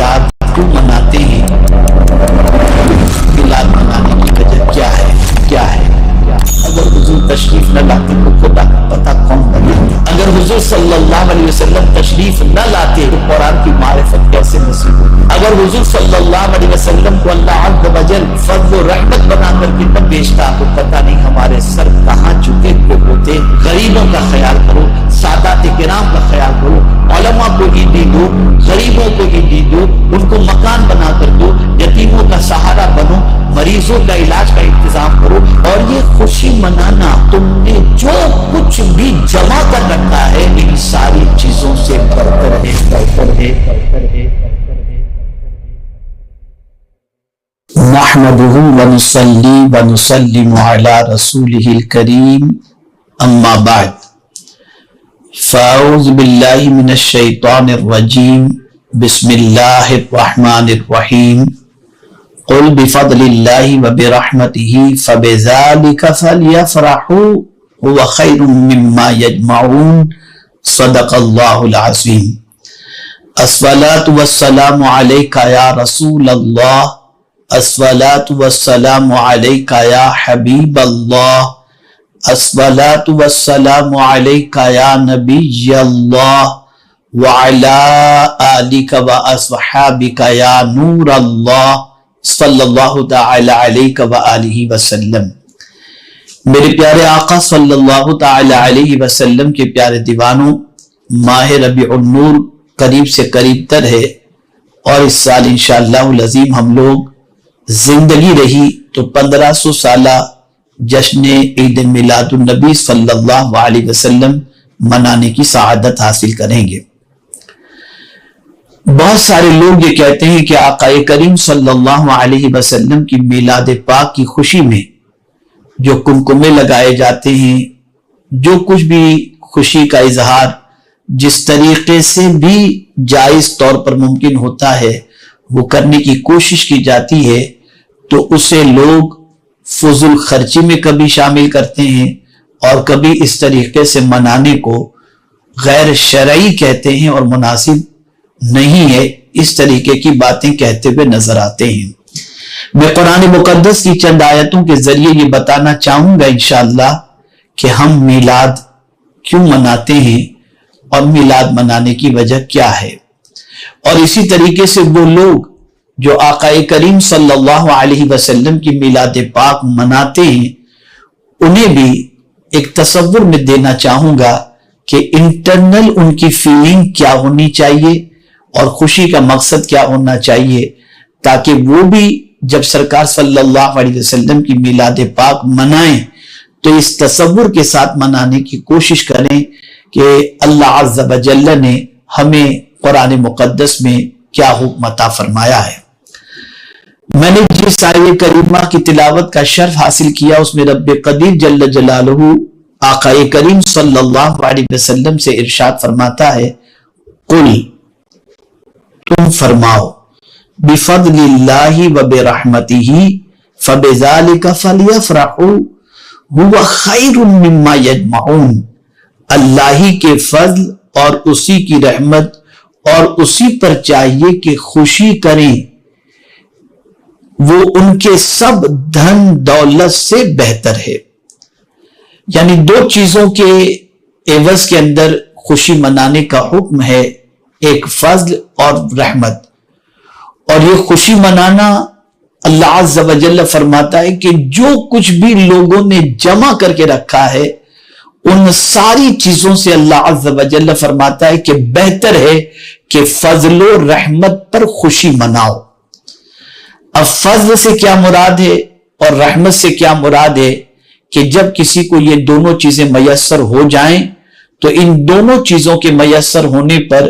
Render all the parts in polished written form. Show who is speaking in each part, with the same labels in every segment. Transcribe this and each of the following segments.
Speaker 1: میلاد کیوں مناتے ہیں؟ میلاد منانے کی وجہ کیا ہے؟ اگر حضور تشریف نہ لاتے تو خدا کا پتہ کون بناتا؟ اگر حضور صلی اللہ علیہ وسلم تشریف نہ لاتے تو قرآن کی معرفت کیسے نصیب ہوتی؟ اگر حضور صلی اللہ علیہ وسلم کو اللہ عز و جل فضل و رحمت بنا کر کے نہ بیچتا تو پتہ نہیں ہمارے سر کہاں جھکے ہوتے۔ غریبوں کا خیال کرو، سادات کرام کا خیال کرو، علماء کو عیدی دو، غریبوں کو عیدی دو، ان کو مکان بنا کر دو، یتیموں کا سہارا بنو، مریضوں کا علاج کا انتظام کرو۔ اور یہ خوشی منانا، تم نے جو کچھ بھی جمع کر رکھا ہے ان ساری چیزوں سے برتر ہے۔ نحمده ونصلي ونسلم على رسوله الكريم اما بعد فاعوذ باللہ من الشیطان الرجیم بسم اللہ الرحمن الرحیم قل بفضل اللہ وبرحمته فبذلك فلیفرحوا هو خیر مما یجمعون صدق اللہ العظیم۔ الصلاة والسلام علیکہ یا رسول اللہ، الصلاة والسلام علیکہ یا حبیب اللہ، الصلاة والسلام علیکہ یا نبی اللہ، وعلا آلک و اصحابک یا نور اللہ، صلی اللہ تعالی علیہ وآلہ وسلم۔ میرے پیارے آقا صلی اللہ تعالی علیہ وسلم کے پیارے دیوانوں، ماہ ربیع النور قریب سے قریب تر ہے، اور اس سال انشاءاللہ العظیم ہم لوگ زندگی رہی تو 1500 سالہ جشن عید میلاد النبی صلی اللہ علیہ وسلم منانے کی سعادت حاصل کریں گے۔ بہت سارے لوگ یہ کہتے ہیں کہ آقا کریم صلی اللہ علیہ وسلم کی میلاد پاک کی خوشی میں جو کمکمے لگائے جاتے ہیں، جو کچھ بھی خوشی کا اظہار جس طریقے سے بھی جائز طور پر ممکن ہوتا ہے وہ کرنے کی کوشش کی جاتی ہے، تو اسے لوگ فضول خرچی میں کبھی شامل کرتے ہیں اور کبھی اس طریقے سے منانے کو غیر شرعی کہتے ہیں اور مناسب نہیں ہے، اس طریقے کی باتیں کہتے ہوئے نظر آتے ہیں۔ میں قرآن مقدس کی چند آیتوں کے ذریعے یہ بتانا چاہوں گا انشاءاللہ کہ ہم میلاد کیوں مناتے ہیں اور میلاد منانے کی وجہ کیا ہے، اور اسی طریقے سے وہ لوگ جو آقا کریم صلی اللہ علیہ وسلم کی میلاد پاک مناتے ہیں انہیں بھی ایک تصور میں دینا چاہوں گا کہ انٹرنل ان کی فیلنگ کیا ہونی چاہیے اور خوشی کا مقصد کیا ہونا چاہیے، تاکہ وہ بھی جب سرکار صلی اللہ علیہ وسلم کی میلاد پاک منائیں تو اس تصور کے ساتھ منانے کی کوشش کریں کہ اللہ عز و جل نے ہمیں قرآن مقدس میں کیا حکم عطا فرمایا ہے۔ میں نے جس آیہ کریمہ کی تلاوت کا شرف حاصل کیا اس میں رب قدیر جل جلالہ آقا کریم صلی اللہ علیہ وسلم سے ارشاد فرماتا ہے، قل تم فرماؤ، بفضل اللہ وبرحمتہ فبذلک فلیفرحوا هو خیر مما یجمعون، اللہ ہی کے فضل اور اسی کی رحمت اور اسی پر چاہیے کہ خوشی کریں، وہ ان کے سب دھن دولت سے بہتر ہے۔ یعنی دو چیزوں کے عوض کے اندر خوشی منانے کا حکم ہے، ایک فضل اور رحمت، اور یہ خوشی منانا اللہ عز و جل فرماتا ہے کہ جو کچھ بھی لوگوں نے جمع کر کے رکھا ہے ان ساری چیزوں سے اللہ عز و جل فرماتا ہے کہ بہتر ہے کہ فضل و رحمت پر خوشی مناؤ۔ اب فضل سے کیا مراد ہے اور رحمت سے کیا مراد ہے کہ جب کسی کو یہ دونوں چیزیں میسر ہو جائیں تو ان دونوں چیزوں کے میسر ہونے پر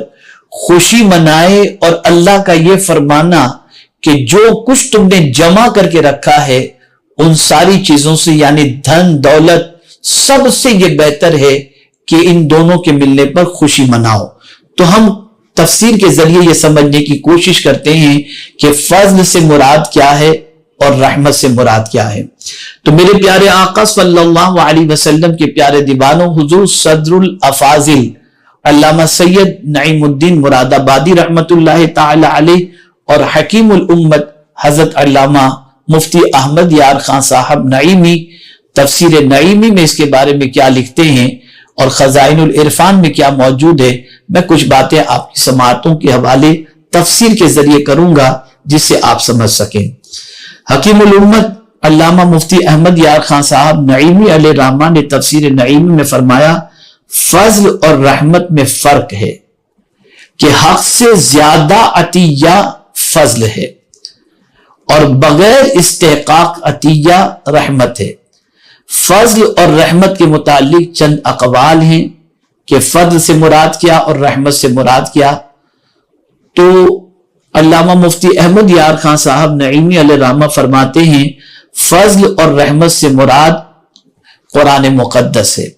Speaker 1: خوشی منائے، اور اللہ کا یہ فرمانا کہ جو کچھ تم نے جمع کر کے رکھا ہے ان ساری چیزوں سے یعنی دھن دولت سب سے یہ بہتر ہے کہ ان دونوں کے ملنے پر خوشی مناؤ۔ تو ہم تفسیر کے ذریعے یہ سمجھنے کی کوشش کرتے ہیں کہ فضل سے مراد کیا ہے اور رحمت سے مراد کیا ہے۔ تو میرے پیارے آقا صلی اللہ علیہ وسلم کے پیارے دیوانوں، حضور صدر الافاضل علامہ سید نعیم الدین مراد آبادی رحمت اللہ تعالی علیہ اور حکیم الامت حضرت علامہ مفتی احمد یار خان صاحب نعیمی تفسیر نعیمی میں اس کے بارے میں کیا لکھتے ہیں اور خزائن العرفان میں کیا موجود ہے، میں کچھ باتیں آپ کی سماعتوں کے حوالے تفسیر کے ذریعے کروں گا جس سے آپ سمجھ سکیں۔ حکیم الامت علامہ مفتی احمد یار خان صاحب نعیمی علیہ الرحمہ نے تفسیر نعیمی میں فرمایا فضل اور رحمت میں فرق ہے کہ حق سے زیادہ عطیہ فضل ہے اور بغیر استحقاق عطیہ رحمت ہے۔ فضل اور رحمت کے متعلق چند اقوال ہیں کہ فضل سے مراد کیا اور رحمت سے مراد کیا۔ تو علامہ مفتی احمد یار خان صاحب نعیمی علیہ الرحمہ فرماتے ہیں فضل اور رحمت سے مراد قرآن مقدس ہے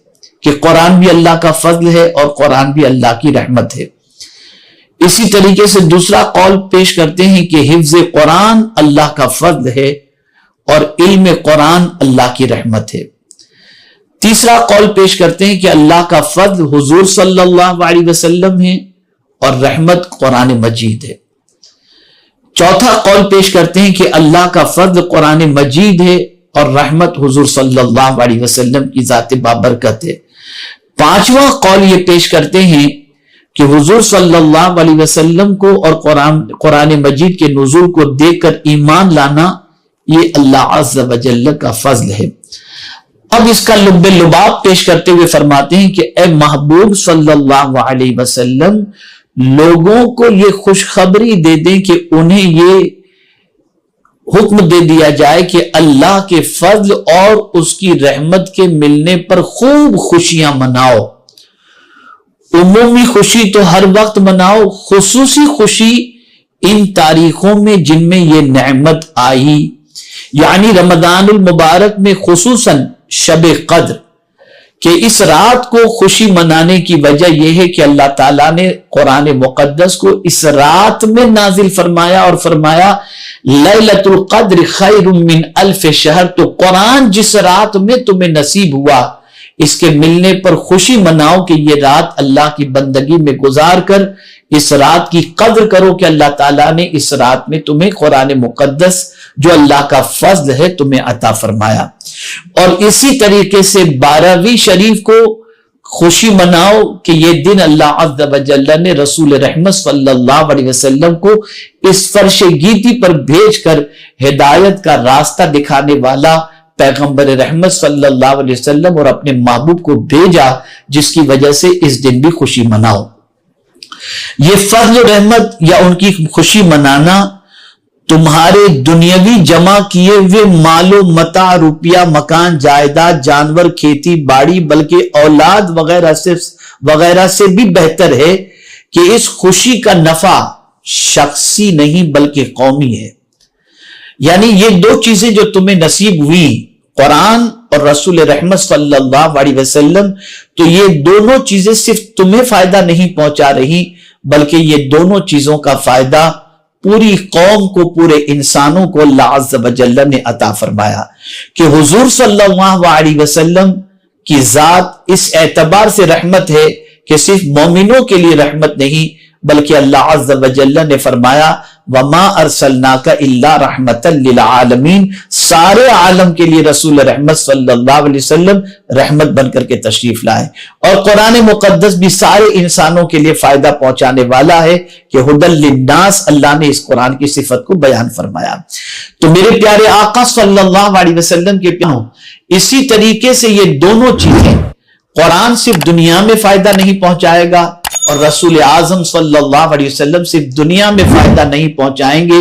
Speaker 1: کہ قرآن بھی اللہ کا فضل ہے اور قرآن بھی اللہ کی رحمت ہے۔ اسی طریقے سے دوسرا قول پیش کرتے ہیں کہ حفظ قرآن اللہ کا فضل ہے اور علم قرآن اللہ کی رحمت ہے۔ تیسرا قول پیش کرتے ہیں کہ اللہ کا فضل حضور صلی اللہ علیہ وسلم ہے اور رحمت قرآن مجید ہے۔ چوتھا قول پیش کرتے ہیں کہ اللہ کا فضل قرآن مجید ہے اور رحمت حضور صلی اللہ علیہ وسلم کی ذات بابرکت ہے۔ پانچواں قول یہ پیش کرتے ہیں کہ حضور صلی اللہ علیہ وسلم کو اور قرآن مجید کے نزول کو دیکھ کر ایمان لانا یہ اللہ عز و جل کا فضل ہے۔ اب اس کا لب لباب پیش کرتے ہوئے فرماتے ہیں کہ اے محبوب صلی اللہ علیہ وسلم لوگوں کو یہ خوشخبری دے دیں کہ انہیں یہ حکم دے دیا جائے کہ اللہ کے فضل اور اس کی رحمت کے ملنے پر خوب خوشیاں مناؤ۔ عمومی خوشی تو ہر وقت مناؤ، خصوصی خوشی ان تاریخوں میں جن میں یہ نعمت آئی، یعنی رمضان المبارک میں خصوصاً شب قدر، کہ اس رات کو خوشی منانے کی وجہ یہ ہے کہ اللہ تعالیٰ نے قرآن مقدس کو اس رات میں نازل فرمایا اور فرمایا لیلۃ القدر خیر من الف شہر۔ تو قرآن جس رات میں تمہیں نصیب ہوا اس کے ملنے پر خوشی مناؤ کہ یہ رات اللہ کی بندگی میں گزار کر اس رات کی قدر کرو کہ اللہ تعالیٰ نے اس رات میں تمہیں قرآن مقدس جو اللہ کا فضل ہے تمہیں عطا فرمایا۔ اور اسی طریقے سے 12ویں شریف کو خوشی مناؤ کہ یہ دن اللہ عز و جل نے رسول رحمت صلی اللہ علیہ وسلم کو اس فرش گیتی پر بھیج کر ہدایت کا راستہ دکھانے والا پیغمبر رحمت صلی اللہ علیہ وسلم اور اپنے محبوب کو بھیجا، جس کی وجہ سے اس دن بھی خوشی مناؤ۔ یہ فضل و رحمت یا ان کی خوشی منانا تمہارے دنیاوی جمع کیے ہوئے مال و متاع، روپیہ، مکان، جائیداد، جانور، کھیتی باڑی، بلکہ اولاد وغیرہ سے بھی بہتر ہے کہ اس خوشی کا نفع شخصی نہیں بلکہ قومی ہے۔ یعنی یہ دو چیزیں جو تمہیں نصیب ہوئی، قرآن اور رسول رحمت صلی اللہ علیہ وسلم، تو یہ دونوں چیزیں صرف تمہیں فائدہ نہیں پہنچا رہی بلکہ یہ دونوں چیزوں کا فائدہ پوری قوم کو، پورے انسانوں کو اللہ عز و جل نے عطا فرمایا کہ حضور صلی اللہ علیہ وسلم کی ذات اس اعتبار سے رحمت ہے کہ صرف مومنوں کے لیے رحمت نہیں بلکہ اللہ عز و جل نے فرمایا وَمَا أَرْسَلْنَاكَ إِلَّا رَحْمَةً لِلْعَالَمِينَ، سارے عالم کے لیے رسول رحمت صلی اللہ علیہ وسلم رحمت بن کر کے تشریف لائے۔ اور قرآن مقدس بھی سارے انسانوں کے لیے فائدہ پہنچانے والا ہے کہ ہدی للناس، اللہ نے اس قرآن کی صفت کو بیان فرمایا۔ تو میرے پیارے آقا صلی اللہ علیہ وسلم کے پیاروں، اسی طریقے سے یہ دونوں چیزیں، قرآن صرف دنیا میں فائدہ نہیں پہنچائے گا اور رسول اعظم صلی اللہ علیہ وسلم صرف دنیا میں فائدہ نہیں پہنچائیں گے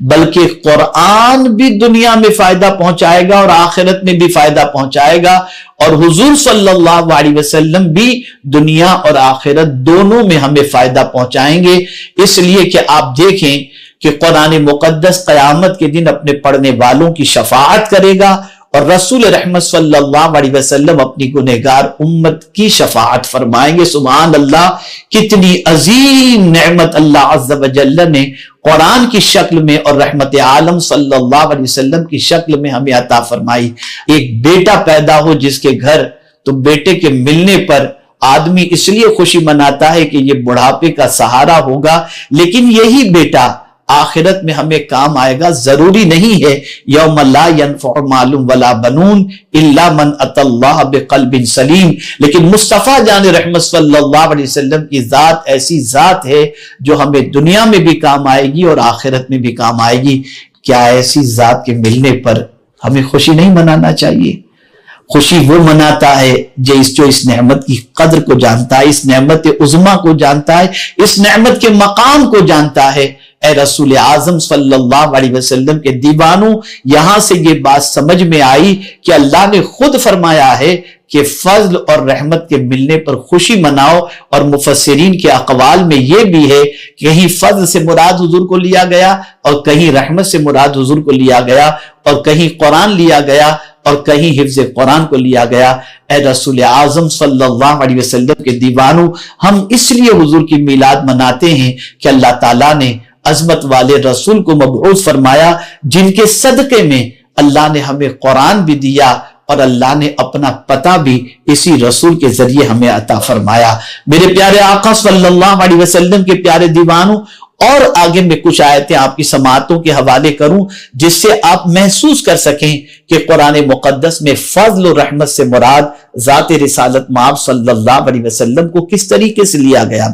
Speaker 1: بلکہ قرآن بھی دنیا میں فائدہ پہنچائے گا اور آخرت میں بھی فائدہ پہنچائے گا، اور حضور صلی اللہ علیہ وسلم بھی دنیا اور آخرت دونوں میں ہمیں فائدہ پہنچائیں گے۔ اس لیے کہ آپ دیکھیں کہ قرآن مقدس قیامت کے دن اپنے پڑھنے والوں کی شفاعت کرے گا اور رسول رحمت صلی اللہ علیہ وسلم اپنی گنہگار امت کی شفاعت فرمائیں گے۔ سبحان اللہ، کتنی عظیم نعمت اللہ عز و جل نے قرآن کی شکل میں اور رحمت عالم صلی اللہ علیہ وسلم کی شکل میں ہمیں عطا فرمائی۔ ایک بیٹا پیدا ہو جس کے گھر، تو بیٹے کے ملنے پر آدمی اس لیے خوشی مناتا ہے کہ یہ بڑھاپے کا سہارا ہوگا، لیکن یہی بیٹا آخرت میں ہمیں کام آئے گا. ضروری نہیں ہے یوم لا ینفع مال ولا بنون الا من اتى اللہ بقلب سلیم، لیکن مصطفیٰ جان رحمت صلی اللہ علیہ وسلم کی ذات ایسی ذات ہے جو ہمیں دنیا میں بھی کام آئے گی اور آخرت میں بھی کام آئے گی. کیا ایسی ذات کے ملنے پر ہمیں خوشی نہیں منانا چاہیے؟ خوشی وہ مناتا ہے جو اس نعمت کی قدر کو جانتا ہے، اس نعمت عظما کو جانتا ہے، اس نعمت کے مقام کو جانتا ہے. اے رسول اعظم صلی اللہ علیہ وسلم کے دیوانوں، یہاں سے یہ بات سمجھ میں آئی کہ اللہ نے خود فرمایا ہے کہ فضل اور رحمت کے ملنے پر خوشی مناؤ، اور مفسرین کے اقوال میں یہ بھی ہے کہ کہیں فضل سے مراد حضور کو لیا گیا اور کہیں رحمت سے مراد حضور کو لیا گیا اور کہیں قرآن لیا گیا اور کہیں حفظ قرآن کو لیا گیا. اے رسول اعظم صلی اللہ علیہ وسلم کے دیوانوں، ہم اس لیے حضور کی میلاد مناتے ہیں کہ اللہ تعالیٰ نے عظمت والے رسول کو مبعوث فرمایا، جن کے صدقے میں اللہ نے ہمیں قرآن بھی دیا اور اللہ نے اپنا پتہ بھی اسی رسول کے ذریعے ہمیں عطا فرمایا. میرے پیارے آقا صلی اللہ علیہ وسلم کے پیارے دیوانوں، اور آگے میں کچھ آیتیں آپ کی سماعتوں کے حوالے کروں جس سے آپ محسوس کر سکیں کہ قرآن مقدس میں فضل و رحمت سے مراد ذات رسالت مآب صلی اللہ علیہ وسلم کو کس طریقے سے لیا گیا.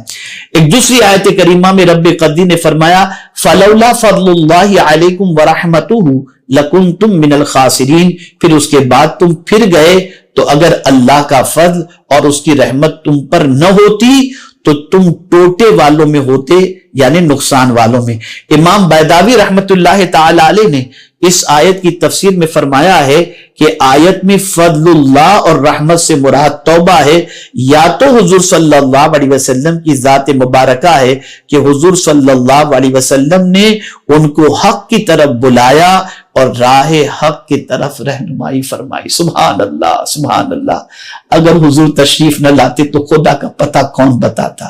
Speaker 1: ایک دوسری آیت کریمہ میں رب قدیر نے فرمایا فَلَوْلَا فَضْلُ اللَّهِ عَلَيْكُمْ وَرَحْمَتُهُ لَكُنْتُمْ مِنَ الْخَاسِرِينَ. پھر اس کے بعد تم پھر گئے تو اگر اللہ کا فضل اور اس کی رحمت تم پر نہ ہوتی تو تم ٹوٹے والوں میں ہوتے، یعنی نقصان والوں میں. امام بیضاوی رحمت اللہ تعالی علیہ نے اس آیت کی تفسیر میں فرمایا ہے کہ آیت میں فضل اللہ اور رحمت سے مراد توبہ ہے، یا تو حضور صلی اللہ علیہ وسلم کی ذات مبارکہ ہے کہ حضور صلی اللہ علیہ وسلم نے ان کو حق کی طرف بلایا اور راہ حق کی طرف رہنمائی فرمائی. سبحان اللہ سبحان اللہ. اگر حضور تشریف نہ لاتے تو خدا کا پتہ کون بتاتا؟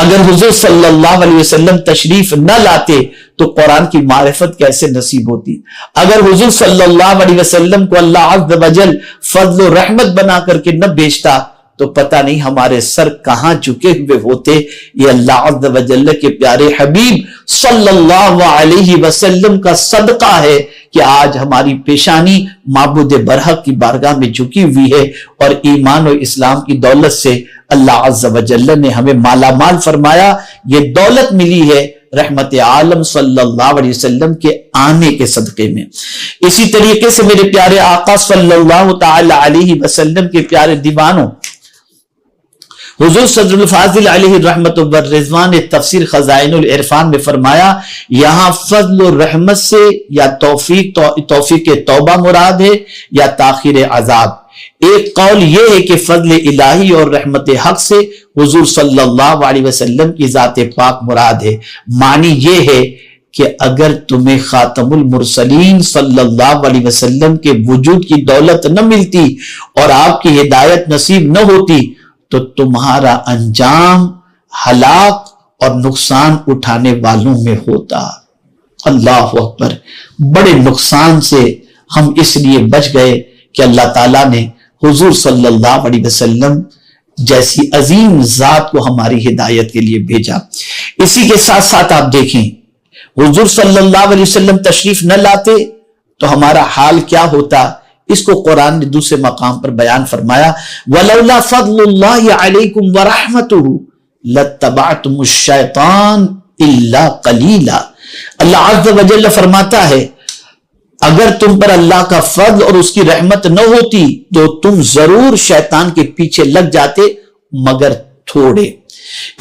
Speaker 1: اگر حضور صلی اللہ علیہ وسلم تشریف نہ لاتے تو قرآن کی معرفت کیسے نصیب ہوتی؟ اگر حضور صلی اللہ علیہ وسلم کو اللہ عز و جل فضل و رحمت بنا کر کے نہ بھیجتا تو پتہ نہیں ہمارے سر کہاں جھکے ہوئے ہوتے. یہ اللہ عز و جل کے پیارے حبیب صلی اللہ علیہ وسلم کا صدقہ ہے کہ آج ہماری پیشانی معبود برحق کی بارگاہ میں جھکی ہوئی ہے، اور ایمان و اسلام کی دولت سے اللہ عز و جل نے ہمیں مالا مال فرمایا. یہ دولت ملی ہے رحمت عالم صلی اللہ علیہ وسلم کے آنے کے صدقے میں. اسی طریقے سے میرے پیارے آقا صلی اللہ تعالی علیہ وسلم کے پیارے دیوانوں، حضور صدر الفاضل علیہ الرحمت والرضوان نے تفسیر خزائن العرفان میں فرمایا یہاں فضل و رحمت سے یا توفیق توبہ مراد ہے یا تاخیر عذاب. ایک قول یہ ہے کہ فضل الہی اور رحمت حق سے حضور صلی اللہ علیہ وسلم کی ذات پاک مراد ہے. معنی یہ ہے کہ اگر تمہیں خاتم المرسلین صلی اللہ علیہ وسلم کے وجود کی دولت نہ ملتی اور آپ کی ہدایت نصیب نہ ہوتی تو تمہارا انجام ہلاک اور نقصان اٹھانے والوں میں ہوتا. اللہ اکبر. بڑے نقصان سے ہم اس لیے بچ گئے کہ اللہ تعالیٰ نے حضور صلی اللہ علیہ وسلم جیسی عظیم ذات کو ہماری ہدایت کے لیے بھیجا. اسی کے ساتھ ساتھ آپ دیکھیں حضور صلی اللہ علیہ وسلم تشریف نہ لاتے تو ہمارا حال کیا ہوتا. اس کو قرآن نے دوسرے مقام پر بیان فرمایا وَلَوْلَا فَضْلُ اللَّهِ عَلَيْكُمْ وَرَحْمَتُهُ لَاتَّبَعْتُمُ الشَّيْطَانَ إِلَّا قَلِيلًا. اللہ عز و جل فرماتا ہے اگر تم پر اللہ کا فضل اور اس کی رحمت نہ ہوتی تو تم ضرور شیطان کے پیچھے لگ جاتے مگر تھوڑے.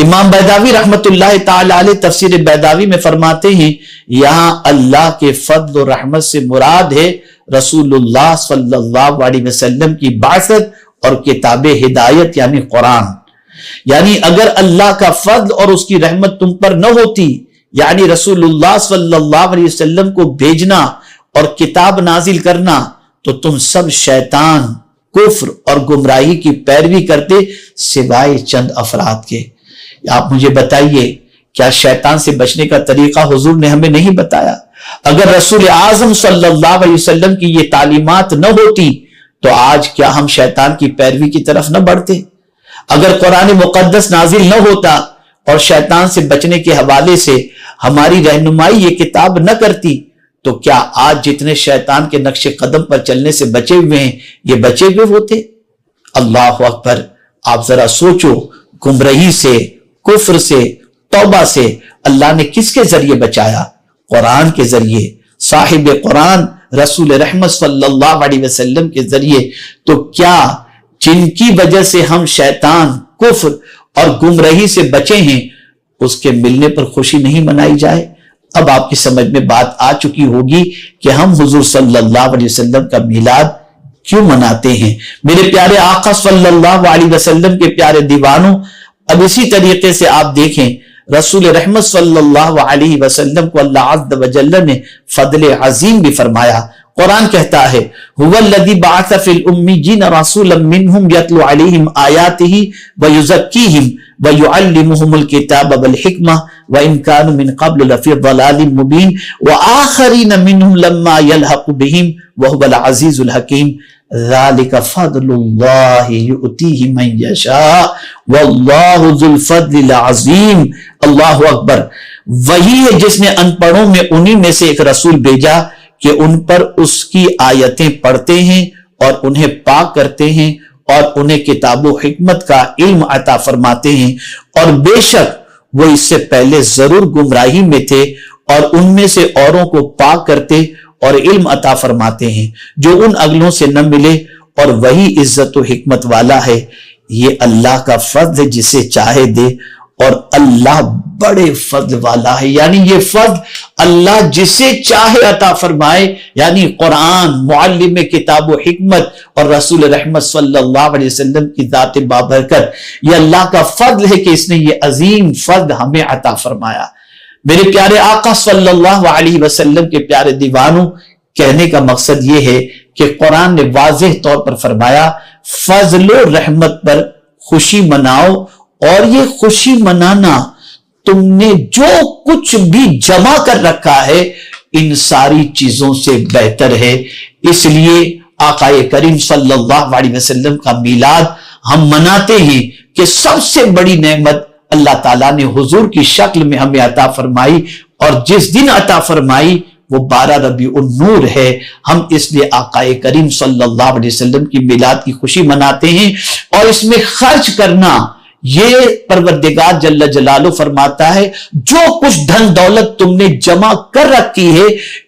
Speaker 1: امام بیضاوی رحمت اللہ تعالی علیہ تفسیر بیضاوی میں فرماتے ہیں یہاں اللہ کے فضل و رحمت سے مراد ہے رسول اللہ صلی اللہ علیہ وسلم کی بعثت اور کتاب ہدایت یعنی قرآن. یعنی اگر اللہ کا فضل اور اس کی رحمت تم پر نہ ہوتی، یعنی رسول اللہ صلی اللہ علیہ وسلم کو بھیجنا اور کتاب نازل کرنا، تو تم سب شیطان، کفر اور گمراہی کی پیروی کرتے سوائے چند افراد کے. آپ مجھے بتائیے کیا شیطان سے بچنے کا طریقہ حضور نے ہمیں نہیں بتایا؟ اگر رسول اعظم صلی اللہ علیہ وسلم کی یہ تعلیمات نہ ہوتی تو آج کیا ہم شیطان کی پیروی کی طرف نہ بڑھتے؟ اگر قرآن مقدس نازل نہ ہوتا اور شیطان سے بچنے کے حوالے سے ہماری رہنمائی یہ کتاب نہ کرتی تو کیا آج جتنے شیطان کے نقش قدم پر چلنے سے بچے ہوئے ہیں یہ بچے ہوئے ہوتے؟ اللہ اکبر! آپ ذرا سوچو، گمراہی سے، کفر سے، توبہ سے اللہ نے کس کے ذریعے بچایا؟ قرآن کے ذریعے، صاحب قرآن رسول رحمت صلی اللہ علیہ وسلم کے ذریعے۔ تو کیا جن کی وجہ سے ہم شیطان، کفر اور گمراہی سے بچے ہیں اس کے ملنے پر خوشی نہیں منائی جائے؟ اب آپ کی سمجھ میں بات آ چکی ہوگی کہ ہم حضور صلی اللہ علیہ وسلم کا میلاد کیوں مناتے ہیں۔ میرے پیارے آقا صلی اللہ علیہ وسلم کے پیارے دیوانوں، اب اسی طریقے سے آپ دیکھیں رسول رحمت صلی اللہ علیہ وسلم کو اللہ عز و جل نے فضل عظیم بھی فرمایا۔ قرآن کہتا ہے هو الذی بعث فی الامیین رسولا منہم یتلو علیہم آیاتہ ویزکیہم ویعلمہم الکتاب والحکمہ وان کانوا من قبل لفی ضلال مبین وآخرین منہم لما یلحق بہم وہو العزیز الحکیم ذالک فضل اللہ یؤتیہ من یشاء واللہ ذو الفضل العظیم۔ اللہ اکبر! وہی ہے جس نے ان پڑھوں میں انہی میں سے ایک رسول بھیجا کہ ان پر اس کی آیتیں پڑھتے ہیں اور انہیں پاک کرتے ہیں اور انہیں کتاب و حکمت کا علم عطا فرماتے ہیں، اور بے شک وہ اس سے پہلے ضرور گمراہی میں تھے اور ان میں سے اوروں کو پاک کرتے اور علم عطا فرماتے ہیں جو ان اگلوں سے نہ ملے، اور وہی عزت و حکمت والا ہے۔ یہ اللہ کا فضل ہے، جسے چاہے دے، اور اللہ بڑے فضل والا ہے۔ یعنی یہ فضل اللہ جسے چاہے عطا فرمائے، یعنی قرآن، معلم کتاب و حکمت اور رسول رحمت صلی اللہ علیہ وسلم کی ذات بابرکت، یہ اللہ کا فضل ہے کہ اس نے یہ عظیم فضل ہمیں عطا فرمایا۔ میرے پیارے آقا صلی اللہ علیہ وسلم کے پیارے دیوانوں، کہنے کا مقصد یہ ہے کہ قرآن نے واضح طور پر فرمایا فضل و رحمت پر خوشی مناؤ، اور یہ خوشی منانا تم نے جو کچھ بھی جمع کر رکھا ہے ان ساری چیزوں سے بہتر ہے۔ اس لیے آقا کریم صلی اللہ علیہ وسلم کا میلاد ہم مناتے ہیں کہ سب سے بڑی نعمت اللہ تعالیٰ نے حضور کی شکل میں ہمیں عطا فرمائی، اور جس دن عطا فرمائی وہ 12 ربیع النور ہے۔ ہم اس لیے آقا کریم صلی اللہ علیہ وسلم کی میلاد کی خوشی مناتے ہیں، اور اس میں خرچ کرنا، یہ پروردگار جل جلالہ فرماتا ہے جو کچھ دھن دولت تم نے جمع کر رکھی ہے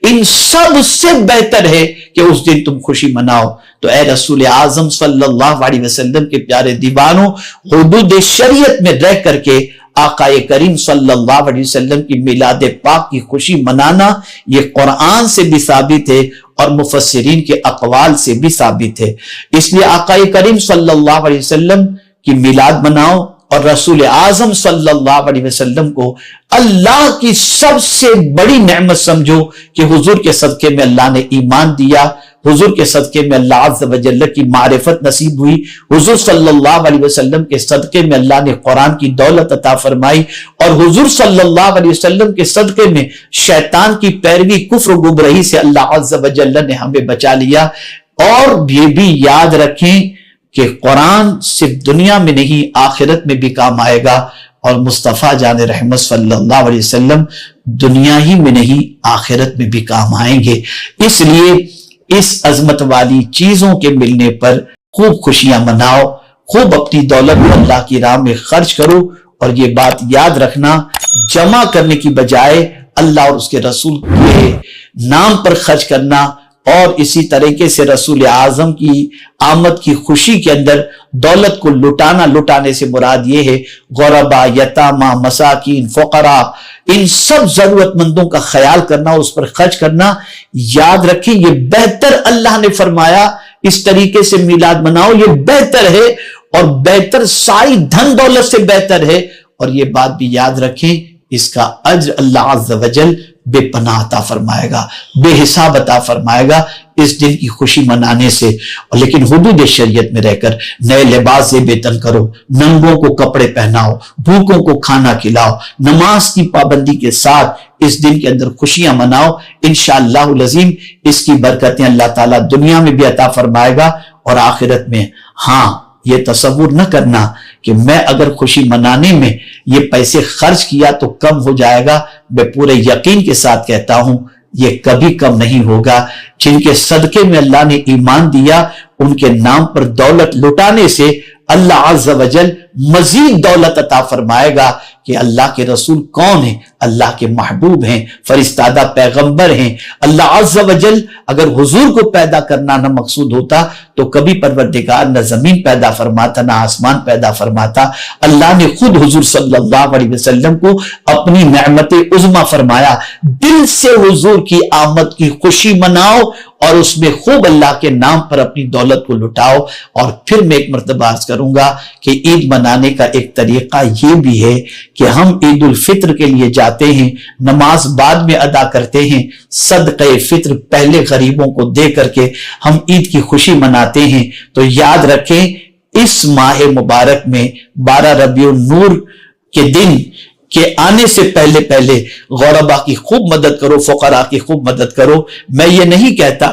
Speaker 1: ان سب سے بہتر ہے کہ اس دن تم خوشی مناؤ۔ تو اے رسول اعظم صلی اللہ علیہ وسلم کے پیارے دیوانوں، حدود شریعت میں رہ کر کے آقا کریم صلی اللہ علیہ وسلم کی میلاد پاک کی خوشی منانا یہ قرآن سے بھی ثابت ہے اور مفسرین کے اقوال سے بھی ثابت ہے۔ اس لیے آقا کریم صلی اللہ علیہ وسلم کی میلاد مناؤ، اور رسول اعظم صلی اللہ علیہ وسلم کو اللہ کی سب سے بڑی نعمت سمجھو کہ حضور کے صدقے میں اللہ نے ایمان دیا، حضور کے صدقے میں اللہ عز و جل کی معرفت نصیب ہوئی، حضور صلی اللہ علیہ وسلم کے صدقے میں اللہ نے قرآن کی دولت عطا فرمائی، اور حضور صلی اللہ علیہ وسلم کے صدقے میں شیطان کی پیروی، کفر و گمراہی سے اللہ عز و جل نے ہمیں بچا لیا۔ اور یہ بھی یاد رکھیں کہ قرآن صرف دنیا میں نہیں آخرت میں بھی کام آئے گا، اور مصطفیٰ جان رحمت صلی اللہ علیہ وسلم دنیا ہی میں نہیں آخرت میں بھی کام آئیں گے۔ اس لیے اس عظمت والی چیزوں کے ملنے پر خوب خوشیاں مناؤ، خوب اپنی دولت کو اللہ کی راہ میں خرچ کرو، اور یہ بات یاد رکھنا جمع کرنے کی بجائے اللہ اور اس کے رسول کے نام پر خرچ کرنا، اور اسی طریقے سے رسول اعظم کی آمد کی خوشی کے اندر دولت کو لٹانے سے مراد یہ ہے غربا، یتامہ، مساکین، فقراء، ان سب ضرورت مندوں کا خیال کرنا، اس پر خرچ کرنا۔ یاد رکھیں یہ بہتر اللہ نے فرمایا، اس طریقے سے میلاد مناؤ، یہ بہتر ہے، اور بہتر ساری دھن دولت سے بہتر ہے۔ اور یہ بات بھی یاد رکھیں اس کا اجر اللہ عز و جل بے پناہ عطا فرمائے گا، بے حساب عطا فرمائے گا اس دن کی خوشی منانے سے۔ لیکن حدود شریعت میں رہ کر نئے لباس سے بے تن کرو، ننگوں کو کپڑے پہناؤ، بھوکوں کو کھانا کھلاؤ، نماز کی پابندی کے ساتھ اس دن کے اندر خوشیاں مناؤ۔ انشاءاللہ العظیم اس کی برکتیں اللہ تعالیٰ دنیا میں بھی عطا فرمائے گا اور آخرت میں۔ ہاں، یہ تصور نہ کرنا کہ میں اگر خوشی منانے میں یہ پیسے خرچ کیا تو کم ہو جائے گا. میں پورے یقین کے ساتھ کہتا ہوں یہ کبھی کم نہیں ہوگا. جن کے صدقے میں اللہ نے ایمان دیا ان کے نام پر دولت لٹانے سے اللہ عز و جل مزید دولت عطا فرمائے گا کہ اللہ کے رسول کون ہیں؟ اللہ کے محبوب ہیں، فرستادہ پیغمبر ہیں. اللہ عز و جل اگر حضور کو پیدا کرنا نہ مقصود ہوتا تو کبھی پروردگار نہ زمین پیدا فرماتا نہ آسمان پیدا فرماتا. اللہ نے خود حضور صلی اللہ علیہ وسلم کو اپنی نعمت عظمی فرمایا. دل سے حضور کی آمد کی خوشی مناؤ اور اس میں خوب اللہ کے نام پر اپنی دولت کو لٹاؤ. اور پھر میں ایک مرتبہ عرض کروں گا کہ عید منانے کا ایک طریقہ یہ بھی ہے کہ ہم عید الفطر کے لیے جاتے ہیں، نماز بعد میں ادا کرتے ہیں، صدقہ فطر پہلے غریبوں کو دے کر کے ہم عید کی خوشی مناتے ہیں. تو یاد رکھیں اس ماہ مبارک میں 12 ربیع النور کے دن کہ آنے سے پہلے غربا کی خوب مدد کرو، فقراء کی خوب مدد کرو. میں یہ نہیں کہتا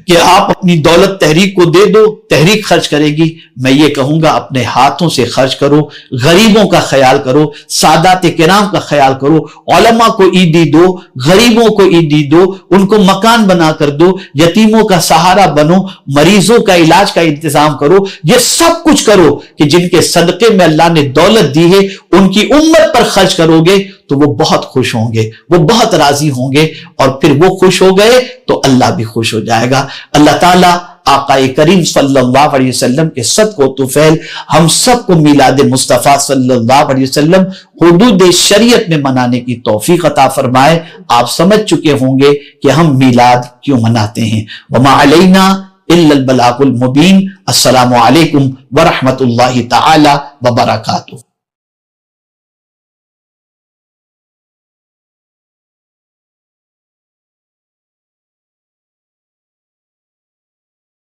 Speaker 1: کہ آپ اپنی دولت تحریک کو دے دو، تحریک خرچ کرے گی. میں یہ کہوں گا اپنے ہاتھوں سے خرچ کرو، غریبوں کا خیال کرو، سادات کرام کا خیال کرو، علماء کو عیدی دو، غریبوں کو عیدی دو، ان کو مکان بنا کر دو، یتیموں کا سہارا بنو، مریضوں کا علاج کا انتظام کرو. یہ سب کچھ کرو کہ جن کے صدقے میں اللہ نے دولت دی ہے ان کی امت پر خرچ کرو گے تو وہ بہت خوش ہوں گے، وہ بہت راضی ہوں گے. اور پھر وہ خوش ہو گئے تو اللہ بھی خوش ہو جائے گا. اللہ تعالیٰ آقا کریم صلی اللہ علیہ وسلم کے صدق و طفیل ہم سب کو میلاد مصطفیٰ صلی اللہ علیہ وسلم حدود شریعت میں منانے کی توفیق عطا فرمائے. آپ سمجھ چکے ہوں گے کہ ہم میلاد کیوں مناتے ہیں. وما علینا الا البلاغ المبین. السلام علیکم ورحمۃ اللہ تعالی وبرکاتہ.